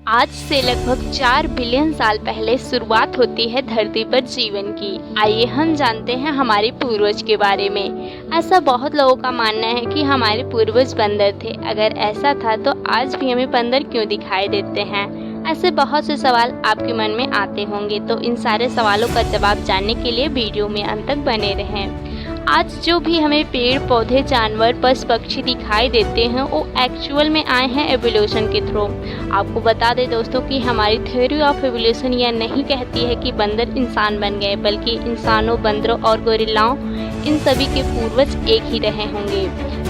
आज से लगभग 4 बिलियन साल पहले शुरुआत होती है धरती पर जीवन की। आइए हम जानते हैं हमारे पूर्वज के बारे में। ऐसा बहुत लोगों का मानना है कि हमारे पूर्वज बंदर थे। अगर ऐसा था तो आज भी हमें बंदर क्यों दिखाई देते हैं? ऐसे बहुत से सवाल आपके मन में आते होंगे, तो इन सारे सवालों का जवाब जानने के लिए वीडियो में अंत तक बने रहें। आज जो भी हमें पेड़ पौधे जानवर पशु पक्षी दिखाई देते हैं वो एक्चुअल में आए हैं एवोल्यूशन के थ्रू। आपको बता दें दोस्तों कि हमारी थ्योरी ऑफ एवोल्यूशन यह नहीं कहती है कि बंदर इंसान बन गए, बल्कि इंसानों, बंदरों और गोरिल्लाओं इन सभी के पूर्वज एक ही रहे होंगे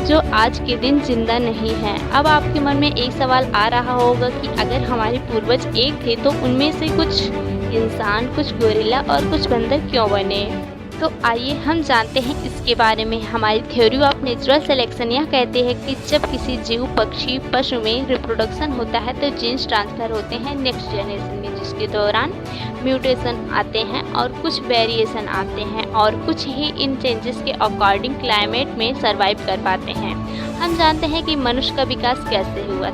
जो आज के दिन जिंदा नहीं हैं। अब आपके मन में एक सवाल आ रहा होगा कि अगर हमारे पूर्वज एक थे तो उनमें से कुछ इंसान, कुछ गोरिल्ला और कुछ बंदर क्यों बने? तो आइए हम जानते हैं इसके बारे में। हमारी थ्योरी ऑफ नेचुरल सिलेक्शन यह कहती है कि जब किसी जीव, पक्षी, पशु में रिप्रोडक्शन होता है तो जीन्स ट्रांसफर होते हैं नेक्स्ट जनरेशन में, जिसके दौरान म्यूटेशन आते हैं और कुछ वेरिएशन आते हैं और कुछ ही इन चेंजेस के अकॉर्डिंग क्लाइमेट में सर्वाइव कर पाते हैं। हम जानते हैं कि मनुष्य का विकास कैसे हुआ।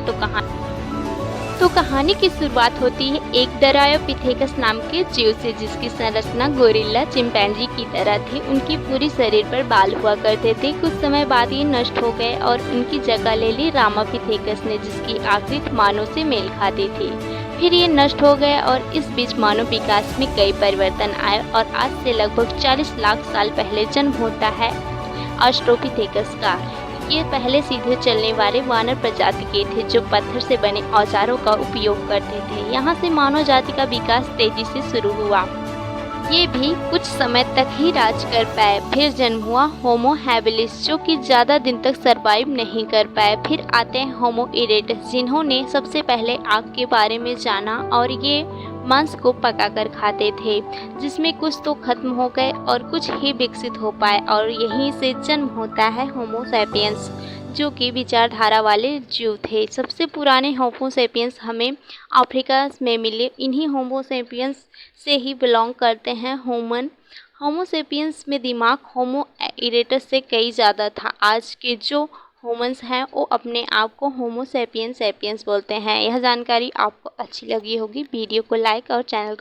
तो कहानी की शुरुआत होती है एक ड्रायोपिथेकस नाम के जीव से, जिसकी संरचना गोरिल्ला, चिंपैंजी की तरह थी। उनकी पूरी शरीर पर बाल हुआ करते थे। कुछ समय बाद ये नष्ट हो गए और उनकी जगह ले ली रामापिथेकस ने, जिसकी आकृति मानव से मेल खाती थी। फिर ये नष्ट हो गए और इस बीच मानव विकास में कई परिवर्तन आए और आज से लगभग 40 लाख साल पहले जन्म होता है ऑस्ट्रोपिथेकस का। ये पहले सीधे चलने वाले वानर प्रजाति के थे जो पत्थर से बने औजारों का उपयोग करते थे। यहाँ से मानव जाति का विकास तेजी से शुरू हुआ। ये भी कुछ समय तक ही राज कर पाए। फिर जन्म हुआ होमो हैबिलिस, जो कि ज़्यादा दिन तक सरवाइव नहीं कर पाए। फिर आते हैं होमो इरेक्टस, जिन्होंने सबसे पहले आग के बारे में जाना और ये मांस को पकाकर खाते थे, जिसमें कुछ तो खत्म हो गए और कुछ ही विकसित हो पाए और यहीं से जन्म होता है होमो सैपियंस, जो कि विचारधारा वाले जीव थे। सबसे पुराने होमो सैपियंस हमें अफ्रीका में मिले। इन्हीं होमो सैपियंस से ही बिलोंग करते हैं ह्यूमन। होमो सैपियंस में दिमाग होमो इरेक्टस से कई ज़्यादा था। आज के जो ह्यूमंस हैं वो अपने आप को होमो सैपियंस बोलते हैं। यह जानकारी आपको अच्छी लगी होगी। वीडियो को लाइक और चैनल को